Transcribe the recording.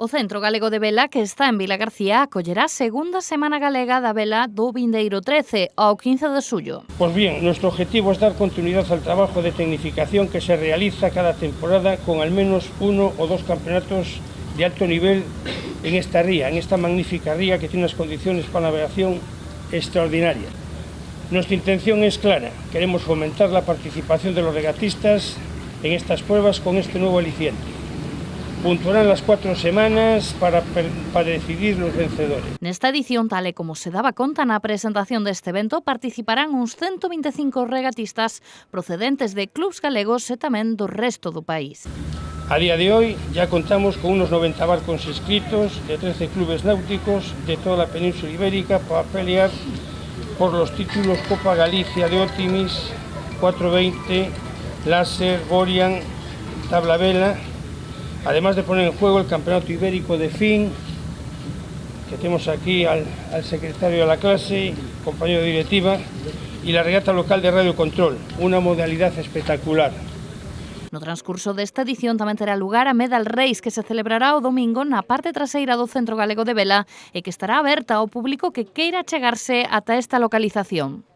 O Centro Galego de Vela, que está en Vilagarcía, acollerá a segunda Semana Galega da Vela do vindeiro 13 ao 15 de xullo. Pues bien, nuestro objetivo es dar continuidad al trabajo de tecnificación que se realiza cada temporada con al menos 1 o 2 campeonatos de alto nivel en esta ría, en esta magnífica ría que tiene unas condiciones para navegación extraordinarias. Nuestra intención es clara, queremos fomentar la participación de los regatistas en estas pruebas con este nuevo aliciente. Puntuarán las 4 semanas para decidir los vencedores. Nesta edición, tal e como se daba conta na presentación deste evento, participarán uns 125 regatistas procedentes de clubs galegos e tamén do resto do país. A día de hoy ya contamos con unos 90 barcos inscritos de 13 clubes náuticos de toda la península ibérica para pelear por los títulos Copa Galicia de Optimis, 420, Láser, Gorian, Tabla Vela, además de poner en juego el Campeonato Ibérico de FIN, que tenemos aquí al secretario de la clase, compañero de directiva, y la regata local de Radio Control, una modalidad espectacular. No transcurso desta edición tamén terá lugar a Medal Race, que se celebrará o domingo na parte traseira do Centro Galego de Vela e que estará aberta ao público que queira chegarse ata esta localización.